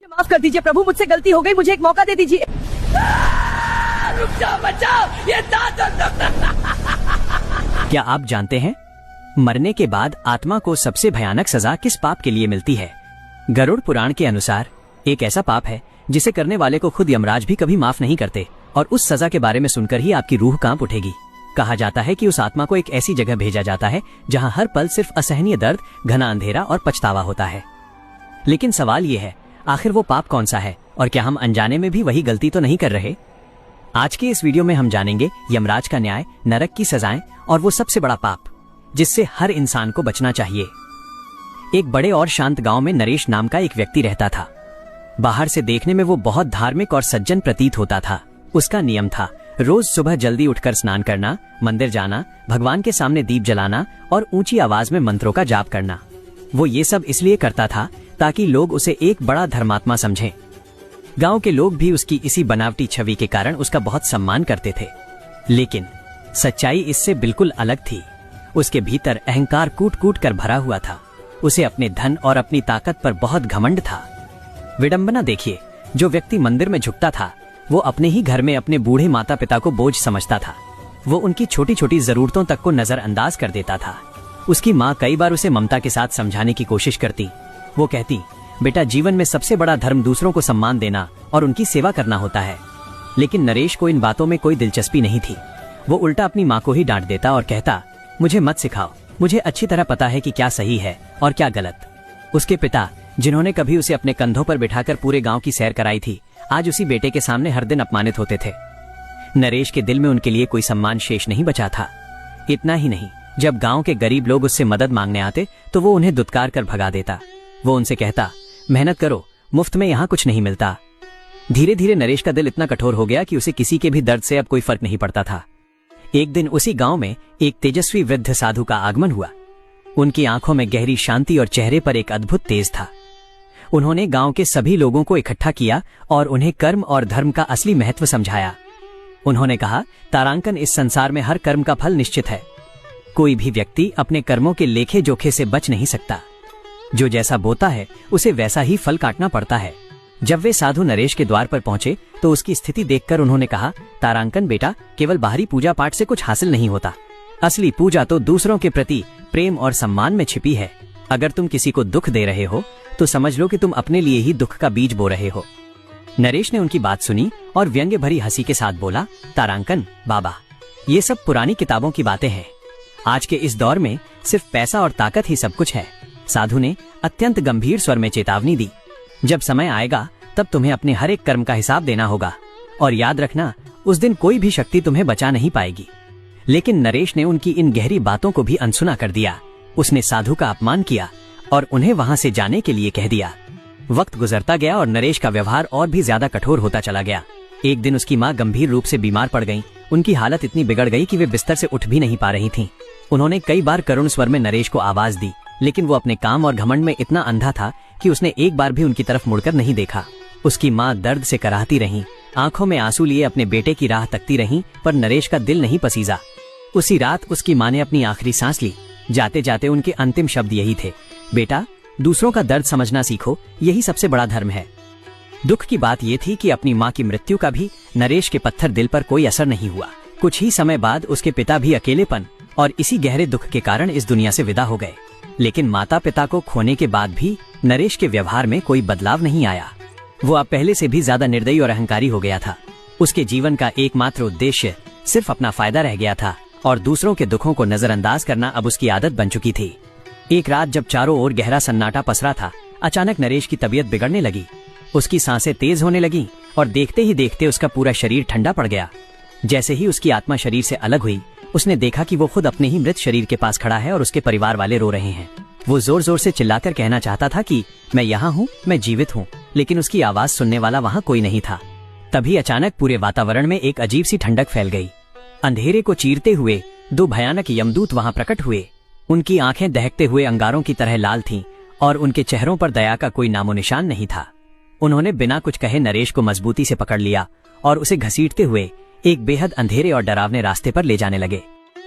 माफ कर दीजिए प्रभु, मुझसे गलती हो गई, मुझे एक मौका दे दीजिए। रुक जाओ, बचाओ, ये क्या आप जानते हैं मरने के बाद आत्मा को सबसे भयानक सजा किस पाप के लिए मिलती है? गरुड़ पुराण के अनुसार एक ऐसा पाप है जिसे करने वाले को खुद यमराज भी कभी माफ नहीं करते और उस सजा के बारे में सुनकर ही आपकी रूह कांप उठेगी। कहा जाता है कि उस आत्मा को एक ऐसी जगह भेजा जाता है जहां हर पल सिर्फ असहनीय दर्द, घना अंधेरा और पछतावा होता है। लेकिन सवाल ये है, आखिर वो पाप कौन सा है और क्या हम अनजाने में भी वही गलती तो नहीं कर रहे? आज के इस वीडियो में हम जानेंगे यमराज का न्याय, नरक की सजाएं और वो सबसे बड़ा पाप जिससे हर इंसान को बचना चाहिए। एक बड़े और शांत गांव में नरेश नाम का एक व्यक्ति रहता था। बाहर से देखने में वो बहुत धार्मिक और सज्जन प्रतीत होता था। उसका नियम था रोज सुबह जल्दी उठकर स्नान करना, मंदिर जाना, भगवान के सामने दीप जलाना और ऊंची आवाज में मंत्रों का जाप करना। वो ये सब इसलिए करता था ताकि लोग उसे एक बड़ा धर्मात्मा समझें। गांव के लोग भी उसकी इसी बनावटी छवि के कारण उसका बहुत सम्मान करते थे। लेकिन सच्चाई इससे बिल्कुल अलग थी। उसके भीतर अहंकार कूट कूट कर भरा हुआ था। उसे अपने धन और अपनी ताकत पर बहुत घमंड था। विडंबना देखिए, जो व्यक्ति मंदिर में झुकता था वो अपने ही घर में अपने बूढ़े माता पिता को बोझ समझता था। वो उनकी छोटी छोटी जरूरतों तक को नजरअंदाज कर देता था। उसकी माँ कई बार उसे ममता के साथ समझाने की कोशिश करती। वो कहती, बेटा, जीवन में सबसे बड़ा धर्म दूसरों को सम्मान देना और उनकी सेवा करना होता है। लेकिन नरेश को इन बातों में कोई दिलचस्पी नहीं थी। वो उल्टा अपनी माँ को ही डांट देता और कहता, मुझे मत सिखाओ, मुझे अच्छी तरह पता है कि क्या सही है और क्या गलत। उसके पिता, जिन्होंने कभी उसे अपने कंधों पर बिठाकर पूरे गांव की सैर कराई थी, आज उसी बेटे के सामने हर दिन अपमानित होते थे। नरेश के दिल में उनके लिए कोई सम्मान शेष नहीं बचा था। इतना ही नहीं, जब गांव के गरीब लोग उससे मदद मांगने आते तो वो उन्हें दुत्कार कर भगा देता। वो उनसे कहता, मेहनत करो, मुफ्त में यहाँ कुछ नहीं मिलता। धीरे धीरे नरेश का दिल इतना कठोर हो गया कि उसे किसी के भी दर्द से अब कोई फर्क नहीं पड़ता था। एक दिन उसी गांव में एक तेजस्वी वृद्ध साधु का आगमन हुआ। उनकी आंखों में गहरी शांति और चेहरे पर एक अद्भुत तेज था। उन्होंने गांव के सभी लोगों को इकट्ठा किया और उन्हें कर्म और धर्म का असली महत्व समझाया। उन्होंने कहा, तारांकन, इस संसार में हर कर्म का फल निश्चित है। कोई भी व्यक्ति अपने कर्मों के लेखे जोखे से बच नहीं सकता। जो जैसा बोता है उसे वैसा ही फल काटना पड़ता है। जब वे साधु नरेश के द्वार पर पहुंचे तो उसकी स्थिति देखकर उन्होंने कहा, तारांकन बेटा, केवल बाहरी पूजा पाठ से कुछ हासिल नहीं होता। असली पूजा तो दूसरों के प्रति प्रेम और सम्मान में छिपी है। अगर तुम किसी को दुख दे रहे हो तो समझ लो कि तुम अपने लिए ही दुख का बीज बो रहे हो। नरेश ने उनकी बात सुनी और व्यंग्य भरी हंसी के साथ बोला, तारांकन बाबा, ये सब पुरानी किताबों की बातें हैं। आज के इस दौर में सिर्फ पैसा और ताकत ही सब कुछ है। साधु ने अत्यंत गंभीर स्वर में चेतावनी दी, जब समय आएगा तब तुम्हें अपने हर एक कर्म का हिसाब देना होगा और याद रखना, उस दिन कोई भी शक्ति तुम्हें बचा नहीं पाएगी। लेकिन नरेश ने उनकी इन गहरी बातों को भी अनसुना कर दिया। उसने साधु का अपमान किया और उन्हें वहां से जाने के लिए कह दिया। वक्त गुजरता गया और नरेश का व्यवहार और भी ज्यादा कठोर होता चला गया। एक दिन उसकी माँ गंभीर रूप से बीमार पड़ गईं। उनकी हालत इतनी बिगड़ गई कि वे बिस्तर से उठ भी नहीं पा रही थीं। उन्होंने कई बार करुण स्वर में नरेश को आवाज दी, लेकिन वो अपने काम और घमंड में इतना अंधा था कि उसने एक बार भी उनकी तरफ मुड़कर नहीं देखा। उसकी माँ दर्द से कराहती रहीं, आंखों में आंसू लिए अपने बेटे की राह तकती रहीं, पर नरेश का दिल नहीं पसीजा। उसी रात उसकी माँ ने अपनी आखिरी सांस ली। जाते जाते उनके अंतिम शब्द यही थे, बेटा, दूसरों का दर्द समझना सीखो, यही सबसे बड़ा धर्म है। दुख की बात यह थी कि अपनी माँ की मृत्यु का भी नरेश के पत्थर दिल पर कोई असर नहीं हुआ। कुछ ही समय बाद उसके पिता भी अकेलेपन और इसी गहरे दुख के कारण इस दुनिया से विदा हो गए। लेकिन माता पिता को खोने के बाद भी नरेश के व्यवहार में कोई बदलाव नहीं आया। वो अब पहले से भी ज्यादा निर्दयी और अहंकारी हो गया था। उसके जीवन का एकमात्र उद्देश्य सिर्फ अपना फायदा रह गया था और दूसरों के दुखों को नजरअंदाज करना अब उसकी आदत बन चुकी थी। एक रात जब चारों ओर गहरा सन्नाटा पसरा था, अचानक नरेश की तबीयत बिगड़ने लगी। उसकी सांसें तेज होने लगी और देखते ही देखते उसका पूरा शरीर ठंडा पड़ गया। जैसे ही उसकी आत्मा शरीर से अलग हुई, उसने देखा कि वो खुद अपने ही मृत शरीर के पास खड़ा है और उसके परिवार वाले रो रहे हैं। वो जोर जोर से चिल्लाकर कहना चाहता था कि मैं यहाँ हूँ, मैं जीवित हूँ, लेकिन उसकी आवाज सुनने वाला वहाँ कोई नहीं था। तभी अचानक पूरे वातावरण में एक अजीब सी ठंडक फैल गई। अंधेरे को चीरते हुए दो भयानक यमदूत वहाँ प्रकट हुए। उनकी आंखें दहकते हुए अंगारों की तरह लाल थीं और उनके चेहरों पर दया का कोई नामो निशान नहीं था। उन्होंने बिना कुछ कहे नरेश को मजबूती से पकड़ लिया और उसे घसीटते हुए एक बेहद अंधेरे और डरावने रास्ते पर ले जाने लगे।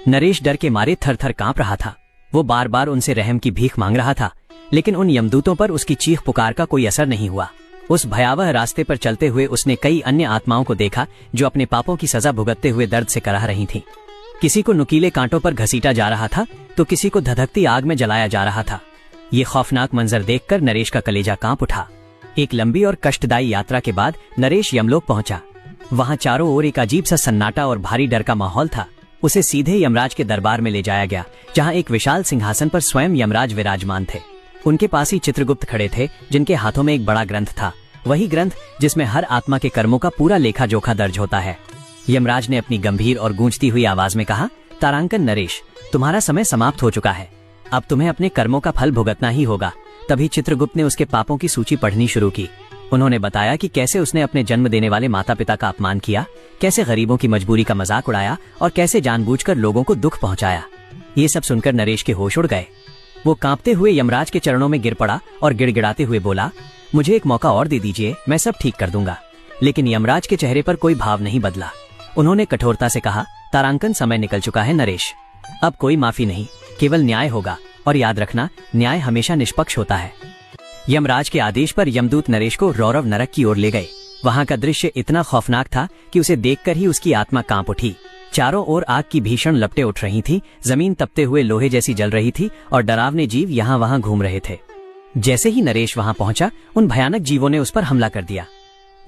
नरेश डर के मारे थर थर कांप रहा था। वो बार बार उनसे रहम की भीख मांग रहा था, लेकिन उन यमदूतों पर उसकी चीख पुकार का कोई असर नहीं हुआ। उस भयावह रास्ते पर चलते हुए उसने कई अन्य आत्माओं को देखा जो अपने पापों की सजा भुगतते हुए दर्द से कराह रही थीं। किसी को नुकीले कांटों पर घसीटा जा रहा था तो किसी को धधकती आग में जलाया जा रहा था। ये खौफनाक मंजर देखकर नरेश का कलेजा कांप उठा। एक लंबी और कष्टदायी यात्रा के बाद नरेश यमलोक पहुंचा। वहां चारों ओर एक अजीब सा सन्नाटा और भारी डर का माहौल था। उसे सीधे यमराज के दरबार में ले जाया गया, जहां एक विशाल सिंहासन पर स्वयं यमराज विराजमान थे। उनके पास ही चित्रगुप्त खड़े थे, जिनके हाथों में एक बड़ा ग्रंथ था, वही ग्रंथ जिसमें हर आत्मा के कर्मों का पूरा लेखा जोखा दर्ज होता है। यमराज ने अपनी गंभीर और गूंजती हुई आवाज में कहा, तारांकन नरेश, तुम्हारा समय समाप्त हो चुका है। अब तुम्हें अपने कर्मों का फल भुगतना ही होगा। तभी चित्रगुप्त ने उसके पापों की सूची पढ़नी शुरू की। उन्होंने बताया कि कैसे उसने अपने जन्म देने वाले माता पिता का अपमान किया, कैसे गरीबों की मजबूरी का मजाक उड़ाया और कैसे जानबूझकर लोगों को दुख पहुंचाया। ये सब सुनकर नरेश के होश उड़ गए। वो कांपते हुए यमराज के चरणों में गिर पड़ा और गिड़गिड़ाते हुए बोला, मुझे एक मौका और दे दीजिए, मैं सब ठीक कर दूंगा। लेकिन यमराज के चेहरे पर कोई भाव नहीं बदला। उन्होंने कठोरता से कहा, तारांकन, समय निकल चुका है नरेश, अब कोई माफी नहीं, केवल न्याय होगा। और याद रखना, न्याय हमेशा निष्पक्ष होता है। यमराज के आदेश पर यमदूत नरेश को रौरव नरक की ओर ले गए। वहां का दृश्य इतना खौफनाक था कि उसे देखकर ही उसकी आत्मा कांप उठी। चारों ओर आग की भीषण लपटें उठ रही थीं, जमीन तपते हुए लोहे जैसी जल रही थी और डरावने जीव यहाँ वहां घूम रहे थे। जैसे ही नरेश वहां पहुंचा, उन भयानक जीवों ने उस पर हमला कर दिया।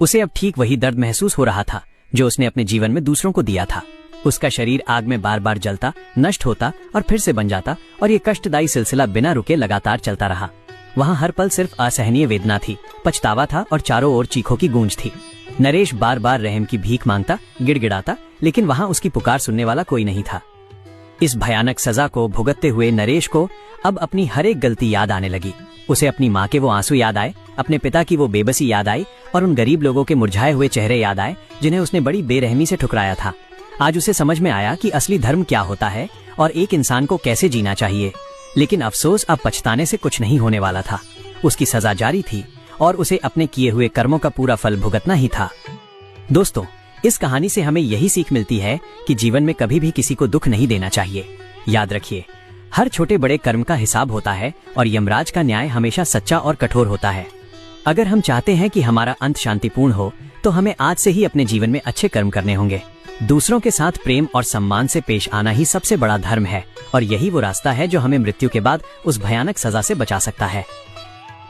उसे अब ठीक वही दर्द महसूस हो रहा था जो उसने अपने जीवन में दूसरों को दिया था। उसका शरीर आग में बार बार जलता, नष्ट होता और फिर से बन जाता, और ये कष्टदायी सिलसिला बिना रुके लगातार चलता रहा। वहां हर पल सिर्फ असहनीय वेदना थी, पछतावा था और चारों ओर चीखों की गूंज थी। नरेश बार बार रहम की भीख मांगता, गिड़गिड़ाता, लेकिन वहां उसकी पुकार सुनने वाला कोई नहीं था। इस भयानक सजा को भुगतते हुए नरेश को अब अपनी हर एक गलती याद आने लगी। उसे अपनी माँ के वो आंसू याद आए, अपने पिता की वो बेबसी याद आई और उन गरीब लोगों के मुरझाए हुए चेहरे याद आए जिन्हें उसने बड़ी बेरहमी से ठुकराया था। आज उसे समझ में आया कि असली धर्म क्या होता है और एक इंसान को कैसे जीना चाहिए। लेकिन अफसोस, अब पछताने से कुछ नहीं होने वाला था। उसकी सजा जारी थी और उसे अपने किए हुए कर्मों का पूरा फल भुगतना ही था। दोस्तों, इस कहानी से हमें यही सीख मिलती है कि जीवन में कभी भी किसी को दुख नहीं देना चाहिए। याद रखिए, हर छोटे बड़े कर्म का हिसाब होता है और यमराज का न्याय हमेशा सच्चा और कठोर होता है। अगर हम चाहते हैं कि हमारा अंत शांतिपूर्ण हो, तो हमें आज से ही अपने जीवन में अच्छे कर्म करने होंगे। दूसरों के साथ प्रेम और सम्मान से पेश आना ही सबसे बड़ा धर्म है और यही वो रास्ता है जो हमें मृत्यु के बाद उस भयानक सजा से बचा सकता है।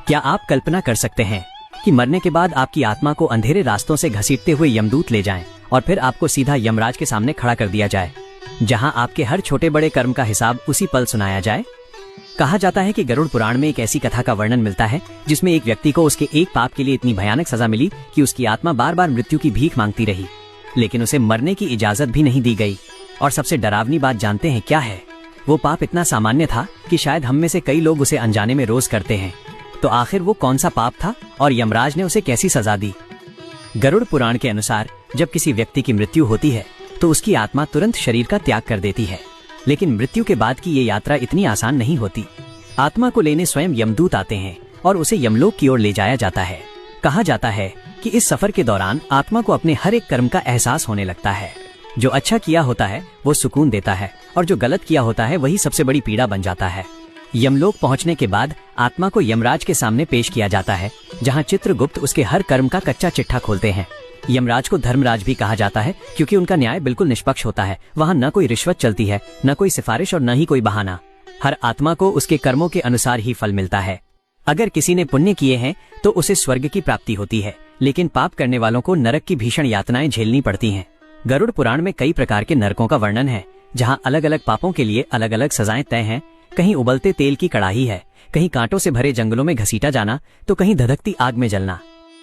क्या आप कल्पना कर सकते हैं कि मरने के बाद आपकी आत्मा को अंधेरे रास्तों से घसीटते हुए यमदूत ले जाएं और फिर आपको सीधा यमराज के सामने खड़ा कर दिया जाए, जहां आपके हर छोटे बड़े कर्म का हिसाब उसी पल सुनाया जाए? कहा जाता है कि गरुड़ पुराण में एक ऐसी कथा का वर्णन मिलता है जिसमें एक व्यक्ति को उसके एक पाप के लिए इतनी भयानक सजा मिली कि उसकी आत्मा बार बार मृत्यु की भीख मांगती रही, लेकिन उसे मरने की इजाजत भी नहीं दी गई। और सबसे डरावनी बात जानते हैं क्या है? वो पाप इतना सामान्य था कि शायद हम में से कई लोग उसे अनजाने में रोज करते हैं। तो आखिर वो कौन सा पाप था और यमराज ने उसे कैसी सजा दी? गरुड़ पुराण के अनुसार जब किसी व्यक्ति की मृत्यु होती है तो उसकी आत्मा तुरंत शरीर का त्याग कर देती है, लेकिन मृत्यु के बाद की ये यात्रा इतनी आसान नहीं होती। आत्मा को लेने स्वयं यमदूत आते हैं और उसे यमलोक की ओर ले जाया जाता है। कहा जाता है कि इस सफर के दौरान आत्मा को अपने हर एक कर्म का एहसास होने लगता है। जो अच्छा किया होता है वो सुकून देता है और जो गलत किया होता है वही सबसे बड़ी पीड़ा बन जाता है। यमलोक पहुंचने के बाद आत्मा को यमराज के सामने पेश किया जाता है, जहां चित्रगुप्त उसके हर कर्म का कच्चा चिट्ठा खोलते हैं। यमराज को धर्मराज भी कहा जाता है क्योंकि उनका न्याय बिल्कुल निष्पक्ष होता है। वहां न कोई रिश्वत चलती है, न कोई सिफारिश और न ही कोई बहाना। हर आत्मा को उसके कर्मों के अनुसार ही फल मिलता है। अगर किसी ने पुण्य किए हैं तो उसे स्वर्ग की प्राप्ति होती है, लेकिन पाप करने वालों को नरक की भीषण यातनाएं झेलनी पड़ती हैं। गरुड़ पुराण में कई प्रकार के नरकों का वर्णन है, जहां अलग अलग पापों के लिए अलग अलग सजाएं तय हैं। कहीं उबलते तेल की कड़ाही है, कहीं कांटों से भरे जंगलों में घसीटा जाना, तो कहीं धधकती आग में जलना।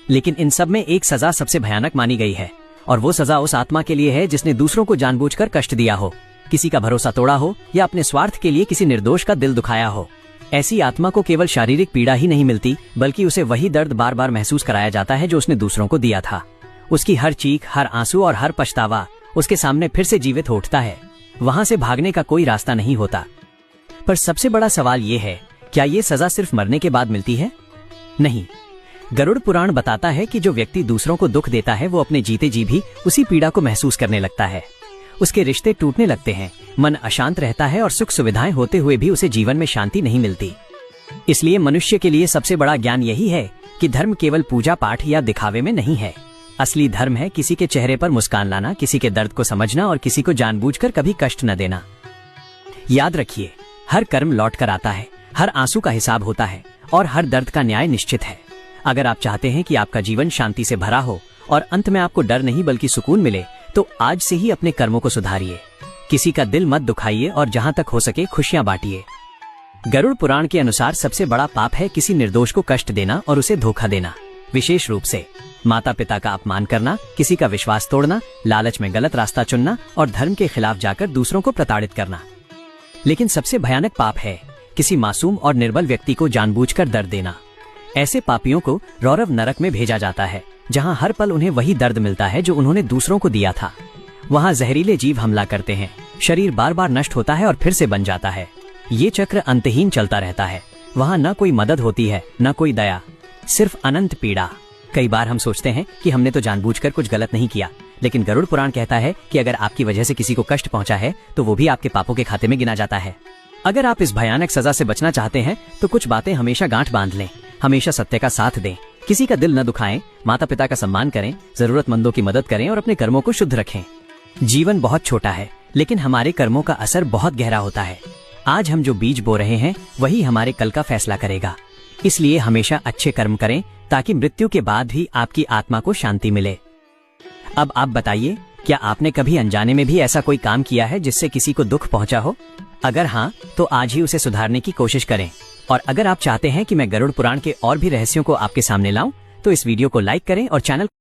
लेकिन इन सब में एक सजा सबसे भयानक मानी गई है, और वो सजा उस आत्मा के लिए है जिसने दूसरों को जानबूझकर कष्ट दिया हो, किसी का भरोसा तोड़ा हो या अपने स्वार्थ के लिए किसी निर्दोष का दिल दुखाया हो। ऐसी आत्मा को केवल शारीरिक पीड़ा ही नहीं मिलती, बल्कि उसे वही दर्द बार बार महसूस कराया जाता है जो उसने दूसरों को दिया था। उसकी हर चीख, हर आंसू और हर पछतावा उसके सामने फिर से जीवित हो उठता है। वहां से भागने का कोई रास्ता नहीं होता। पर सबसे बड़ा सवाल ये है, क्या ये सजा सिर्फ मरने के बाद मिलती है? नहीं। गरुड़ पुराण बताता है कि जो व्यक्ति दूसरों को दुख देता है वो अपने जीते जी भी उसी पीड़ा को महसूस करने लगता है। उसके रिश्ते टूटने लगते हैं, मन अशांत रहता है और सुख सुविधाएं होते हुए भी उसे जीवन में शांति नहीं मिलती। इसलिए मनुष्य के लिए सबसे बड़ा ज्ञान यही है कि धर्म केवल पूजा पाठ या दिखावे में नहीं है। असली धर्म है किसी के चेहरे पर मुस्कान लाना, किसी के दर्द को समझना और किसी को जानबूझकर कभी कष्ट न देना। याद रखिए, हर कर्म लौट कर आता है, हर आंसू का हिसाब होता है और हर दर्द का न्याय निश्चित है। अगर आप चाहते हैं कि आपका जीवन शांति से भरा हो और अंत में आपको डर नहीं बल्कि सुकून मिले, तो आज से ही अपने कर्मों को सुधारिए। किसी का दिल मत दुखाइए और जहां तक हो सके खुशियां बांटिए। गरुड़ पुराण के अनुसार सबसे बड़ा पाप है किसी निर्दोष को कष्ट देना और उसे धोखा देना। विशेष रूप से माता पिता का अपमान करना, किसी का विश्वास तोड़ना, लालच में गलत रास्ता चुनना और धर्म के खिलाफ जाकर दूसरों को प्रताड़ित करना। लेकिन सबसे भयानक पाप है किसी मासूम और निर्बल व्यक्ति को जानबूझकर दर्द देना। ऐसे पापियों को रौरव नरक में भेजा जाता है, जहां हर पल उन्हें वही दर्द मिलता है जो उन्होंने दूसरों को दिया था। वहां जहरीले जीव हमला करते हैं, शरीर बार बार नष्ट होता है और फिर से बन जाता है। ये चक्र अंतहीन चलता रहता है। वहां न कोई मदद होती है, न कोई दया, सिर्फ अनंत पीड़ा। कई बार हम सोचते हैं कि हमने तो जानबूझकर कुछ गलत नहीं किया, लेकिन गरुड़ पुराण कहता है कि अगर आपकी वजह से किसी को कष्ट पहुंचा है तो वो भी आपके पापों के खाते में गिना जाता है। अगर आप इस भयानक सजा से बचना चाहते हैं तो कुछ बातें हमेशा गांठ बांध लें। हमेशा सत्य का साथ दें, किसी का दिल न दुखाएं, माता पिता का सम्मान करें, जरूरतमंदों की मदद करें और अपने कर्मों को शुद्ध रखें। जीवन बहुत छोटा है, लेकिन हमारे कर्मों का असर बहुत गहरा होता है। आज हम जो बीज बो रहे हैं वही हमारे कल का फैसला करेगा। इसलिए हमेशा अच्छे कर्म करें ताकि मृत्यु के बाद भी आपकी आत्मा को शांति मिले। अब आप बताइए, क्या आपने कभी अनजाने में भी ऐसा कोई काम किया है जिससे किसी को दुख पहुंचा हो? अगर हाँ, तो आज ही उसे सुधारने की कोशिश करें। और अगर आप चाहते हैं कि मैं गरुड़ पुराण के और भी रहस्यों को आपके सामने लाऊं, तो इस वीडियो को लाइक करें और चैनल